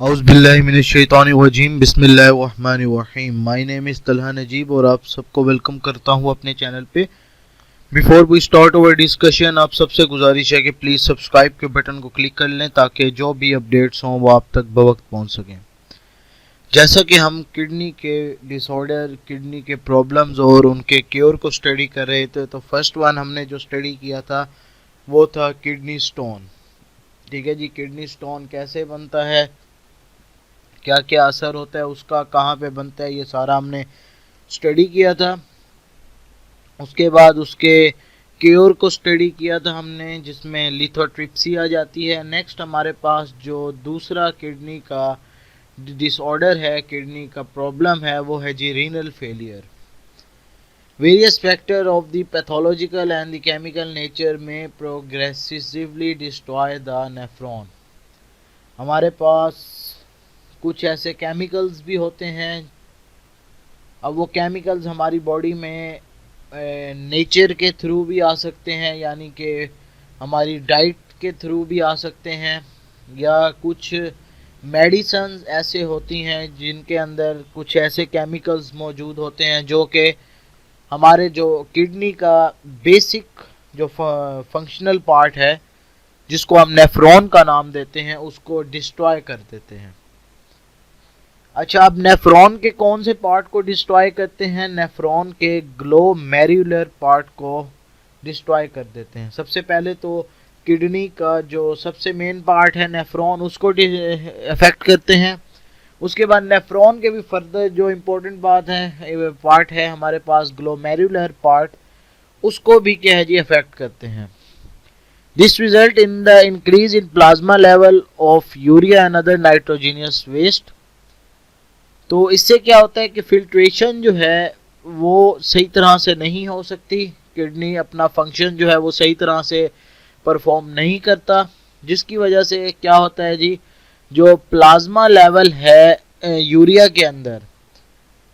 औज़ुबिल्लाहिमिनश्शैतानिर्रजीम बिस्मिल्लाहिर्रहमानिर्रहीम। My name is Talha Najeeb और आप सबको वेलकम करता हूँ अपने चैनल पे। Before we start our discussion, आप सबसे गुजारिश है कि प्लीज़ सब्सक्राइब के बटन को क्लिक कर लें ताकि जो भी अपडेट्स हों वो आप तक बवक्त पहुँच सकें। जैसा कि हम किडनी के डिसऑर्डर, किडनी के प्रॉब्लम्स और उनके क्योर को स्टडी कर रहे थे, तो फर्स्ट वन हमने जो स्टडी किया था वो था किडनी स्टोन। ठीक है जी, किडनी स्टोन कैसे बनता है, क्या क्या असर होता है उसका, कहाँ पे बनता है, ये सारा हमने स्टडी किया था। उसके बाद उसके क्योर को स्टडी किया था हमने, जिसमें लिथोट्रिप्सी आ जाती है। नेक्स्ट हमारे पास जो दूसरा किडनी का डिसऑर्डर है, किडनी का प्रॉब्लम है, वो है जी renal failure. Various factor of the pathological and the chemical nature में प्रोग्रेसिवली डिस्ट्रॉय द नेफ्रॉन। हमारे पास कुछ ऐसे केमिकल्स भी होते हैं। अब वो केमिकल्स हमारी बॉडी में नेचर के थ्रू भी आ सकते हैं, यानी कि हमारी डाइट के थ्रू भी आ सकते हैं, या कुछ मेडिसिन ऐसे होती हैं जिनके अंदर कुछ ऐसे केमिकल्स मौजूद होते हैं जो कि हमारे जो किडनी का बेसिक जो फंक्शनल पार्ट है, जिसको हम नेफ्रॉन का नाम देते हैं, उसको डिस्ट्रॉय कर देते हैं। अच्छा, अब नेफ्रॉन के कौन से पार्ट को डिस्ट्रॉय करते हैं? नेफ्रॉन के ग्लोमेरुलर पार्ट को डिस्ट्रॉय कर देते हैं। सबसे पहले तो किडनी का जो सबसे मेन पार्ट है नेफ्रॉन, उसको अफेक्ट करते हैं। उसके बाद नेफ्रॉन के भी फर्दर जो इम्पोर्टेंट बात है पार्ट है हमारे पास ग्लोमेरुलर पार्ट, उसको भी क्या है जी अफेक्ट करते हैं। This result in the increase in plasma level of urea and other nitrogenous waste. तो इससे क्या होता है कि फिल्ट्रेशन जो है वो सही तरह से नहीं हो सकती, किडनी अपना फंक्शन जो है वो सही तरह से परफॉर्म नहीं करता, जिसकी वजह से क्या होता है जी, जो प्लाज्मा लेवल है यूरिया के अंदर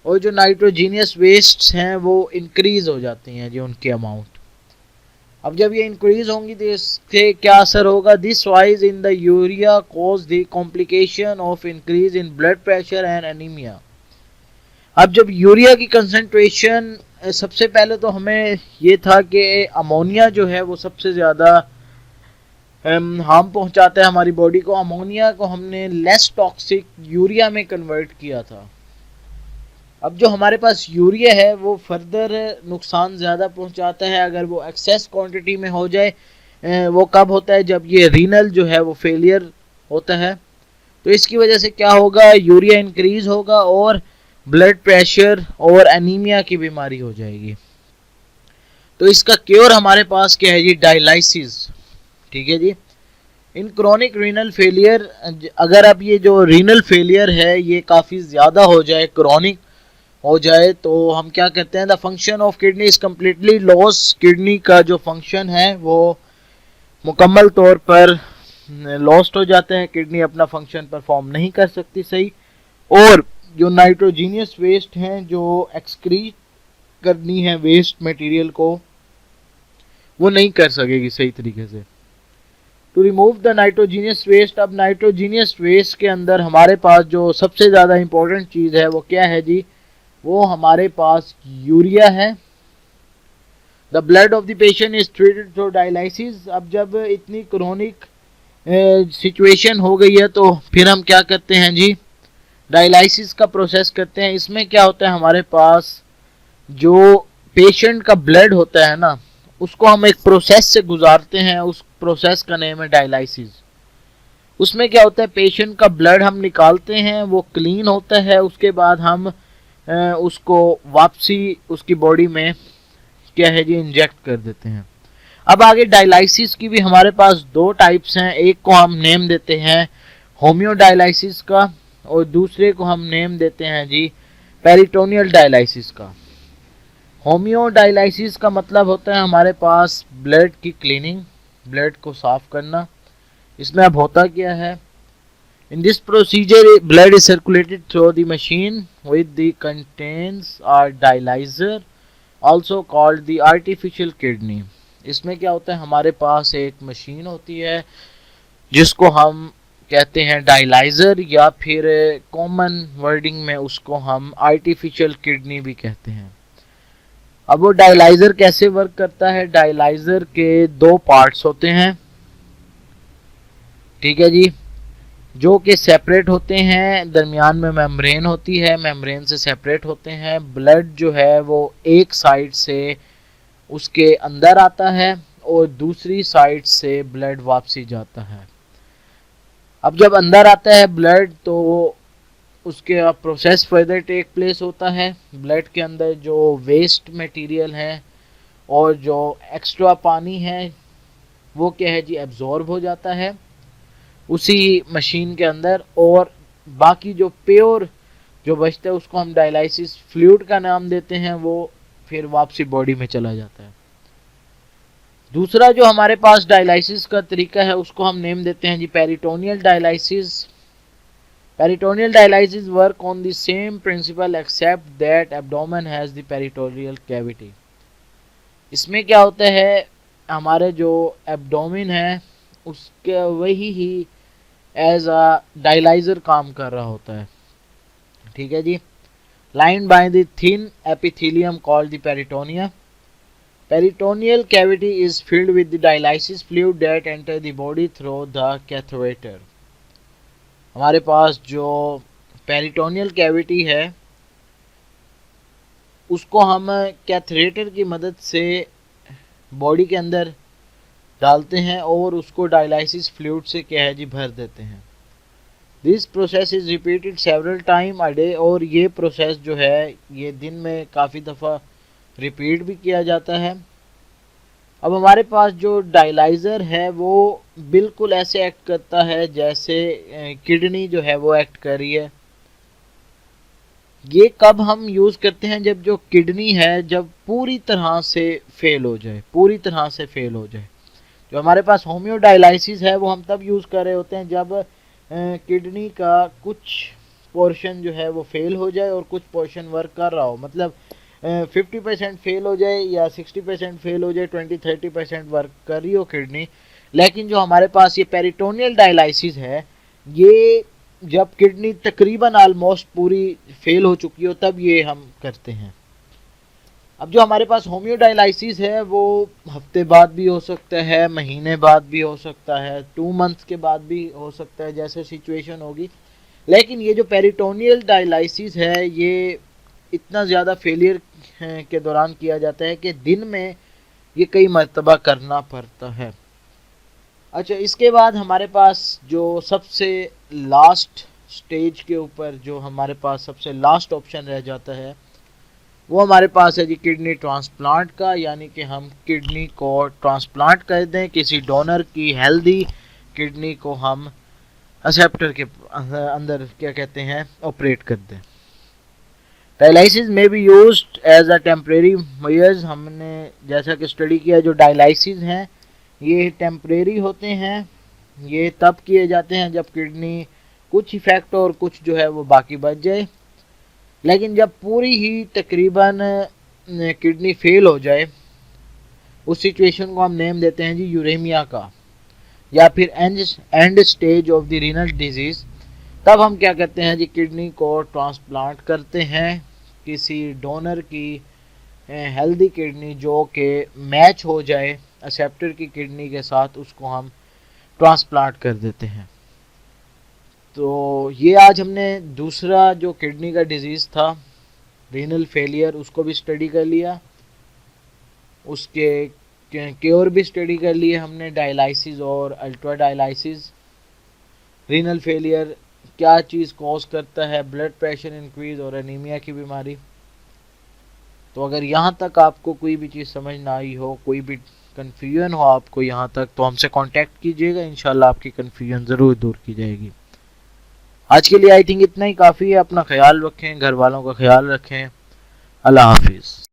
और जो नाइट्रोजीनियस वेस्ट्स हैं वो इंक्रीज हो जाती हैं जी, उनके अमाउंट। अब जब ये इंक्रीज होंगी तो इससे क्या असर होगा? This wise in the urea cause the complication of increase in blood pressure and anaemia. अब जब यूरिया की कंसंट्रेशन, सबसे पहले तो हमें ये था कि अमोनिया जो है वो सबसे ज़्यादा हार्म पहुंचाता है हमारी बॉडी को। अमोनिया को हमने लेस टॉक्सिक यूरिया में कन्वर्ट किया था। अब जो हमारे पास यूरिया है वो फर्दर नुकसान ज़्यादा पहुंचाता है अगर वो एक्सेस क्वांटिटी में हो जाए। वो कब होता है? जब ये रीनल जो है वो फेलियर होता है। तो इसकी वजह से क्या होगा? यूरिया इंक्रीज होगा और ब्लड प्रेशर और एनीमिया की बीमारी हो जाएगी। तो इसका क्योर हमारे पास क्या है जी? डायलिसिस। ठीक है जी। इन क्रोनिक रीनल फेलियर, अगर अब ये जो रीनल फेलियर है ये काफ़ी ज़्यादा हो जाए, क्रोनिक हो जाए, तो हम क्या कहते हैं? The function of kidney is completely loss. Kidney का जो फंक्शन है वो मुकम्मल तौर पर लॉस्ट हो जाते हैं, किडनी अपना फंक्शन परफॉर्म नहीं कर सकती सही, और जो नाइट्रोजीनियस वेस्ट हैं जो एक्सक्रीट करनी है वेस्ट मटेरियल को, वो नहीं कर सकेगी सही तरीके से। To remove the nitrogenous waste, अब नाइट्रोजीनियस वेस्ट के अंदर हमारे पास जो सबसे ज़्यादा इंपॉर्टेंट चीज़ है वो क्या है जी? वो हमारे पास यूरिया है। The blood of the patient is treated through dialysis. अब जब इतनी क्रोनिक सिचुएशन हो गई है तो फिर हम क्या करते हैं जी? डायलिसिस का प्रोसेस करते हैं। इसमें क्या होता है? हमारे पास जो पेशेंट का ब्लड होता है ना, उसको हम एक प्रोसेस से गुजारते हैं। उस प्रोसेस का नेम है डायलिसिस। उसमें क्या होता है? पेशेंट का ब्लड हम निकालते हैं, वो क्लीन होता है, उसके बाद हम उसको वापसी उसकी बॉडी में क्या है जी इंजेक्ट कर देते हैं। अब आगे डायलिसिस की भी हमारे पास दो टाइप्स हैं। एक को हम नेम देते हैं होम्योडायलिसिस का, और दूसरे को हम नेम देते हैं जी पेरिटोनियल डायलिसिस का। होम्योडायलिसिस का मतलब होता है हमारे पास ब्लड की क्लीनिंग, ब्लड को साफ करना। इसमें अब होता क्या है? In this procedure, blood is circulated through the machine with the contains a dialyzer, also called the artificial kidney. इसमें क्या होता है? हमारे पास एक मशीन होती है जिसको हम कहते हैं डायलाइज़र, या फिर कॉमन वर्डिंग में उसको हम आर्टिफिशियल किडनी भी कहते हैं। अब वो डायलाइज़र कैसे वर्क करता है? डायलाइज़र के दो पार्ट्स होते हैं, ठीक है जी, जो कि सेपरेट होते हैं। दरमियान में मेम्ब्रेन होती है, मेम्ब्रेन से सेपरेट होते हैं। ब्लड जो है वो एक साइड से उसके अंदर आता है और दूसरी साइड से ब्लड वापसी जाता है। अब जब अंदर आता है ब्लड तो उसके प्रोसेस फर्दर टेक प्लेस होता है। ब्लड के अंदर जो वेस्ट मटेरियल है और जो एक्स्ट्रा पानी है वो क्या है जी, एब्जॉर्ब हो जाता है उसी मशीन के अंदर, और बाकी जो प्योर जो बचता है उसको हम डायलाइसिस फ्लूइड का नाम देते हैं, वो फिर वापसी बॉडी में चला जाता है। दूसरा जो हमारे पास डायलाइसिस का तरीका है उसको हम नेम देते हैं जी peritoneal dialysis. Peritoneal dialysis work on the same principle except that abdomen has the peritoneal cavity. इसमें क्या होता है, हमारे जो एब्डोमेन है उसके वही ही एज अ डायलाइजर काम कर रहा होता है, ठीक है जी। Lined by the thin epithelium called the peritoneum. Peritoneal cavity is filled with the dialysis fluid that enter the body through the catheter। हमारे पास जो पेरिटोनियल कैविटी है उसको हम कैथेटर की मदद से बॉडी के अंदर डालते हैं और उसको डायलाइसिस फ्लूइड से क्या है जी भर देते हैं। This process is repeated several time a day, और ये प्रोसेस जो है ये दिन में काफ़ी दफ़ा रिपीट भी किया जाता है। अब हमारे पास जो डायलाइज़र है वो बिल्कुल ऐसे एक्ट करता है जैसे किडनी जो है वो एक्ट कर रही है। ये कब हम यूज़ करते हैं? जब जो किडनी है जब पूरी तरह से फेल हो जाए, पूरी तरह से फेल हो जाए। जो हमारे पास होम्योडायलाइसिस है वो हम तब यूज़ कर रहे होते हैं जब किडनी का कुछ पोर्शन जो है वो फेल हो जाए और कुछ पोर्शन वर्क कर रहा हो, मतलब 50% फेल हो जाए या 60% फेल हो जाए, 20-30% वर्क कर रही हो किडनी। लेकिन जो हमारे पास ये पेरिटोनियल डायलाइसिस है, ये जब किडनी तकरीबन ऑलमोस्ट पूरी फेल हो चुकी हो तब ये हम करते हैं। अब जो हमारे पास होम्योडायलाइसिस है वो हफ्ते बाद भी हो सकता है, महीने बाद भी हो सकता है, 2 मंथ्स के बाद भी हो सकता है, जैसे सिचुएशन होगी। लेकिन ये जो पेरिटोनियल डायलाइसिस है ये इतना ज़्यादा फेलियर के दौरान किया जाता है कि दिन में ये कई मरतबा करना पड़ता है। अच्छा, इसके बाद हमारे पास जो सबसे लास्ट स्टेज के ऊपर जो हमारे पास सबसे लास्ट ऑप्शन रह जाता है वो हमारे पास है जी किडनी ट्रांसप्लांट का, यानी कि हम किडनी को ट्रांसप्लांट कर दें, किसी डोनर की हेल्दी किडनी को हम एक्सेप्टर के अंदर क्या कहते हैं ऑपरेट कर दें। डायलाइसिस में be used as a temporary measures. हमने जैसा कि स्टडी किया जो डायलाइसिस हैं ये टेम्परेरी होते हैं, ये तब किए जाते हैं जब किडनी कुछ इफेक्ट और कुछ जो है वो बाकी बच जाए। लेकिन जब पूरी ही तकरीबन किडनी फेल हो जाए उस सिचुएशन को हम नेम देते हैं जी यूरेमिया का, या फिर and stage of the renal disease. तब हम क्या करते हैं जी किडनी को ट्रांसप्लांट करते हैं किसी डोनर की हेल्दी किडनी जो कि मैच हो जाए एक्सेप्टर की किडनी के साथ, उसको हम ट्रांसप्लांट कर देते हैं। तो ये आज हमने दूसरा जो किडनी का डिजीज़ था रीनल फेलियर उसको भी स्टडी कर लिया, उसके क्योर भी स्टडी कर लिए हमने, डायलाइसिस और अल्ट्रा डायलाइसिस। रीनल फेलियर क्या चीज़ कॉज करता है, ब्लड प्रेशर इंक्रीज और एनीमिया की बीमारी। तो अगर यहाँ तक आपको कोई भी चीज़ समझ ना आई हो, कोई भी कन्फ्यूजन हो आपको यहाँ तक, तो हमसे कांटेक्ट कीजिएगा, इंशाल्लाह आपकी कन्फ्यूजन ज़रूर दूर की जाएगी। आज के लिए आई थिंक इतना ही काफ़ी है। अपना ख्याल रखें, घर वालों का ख्याल रखें। अल्लाह हाफिज़।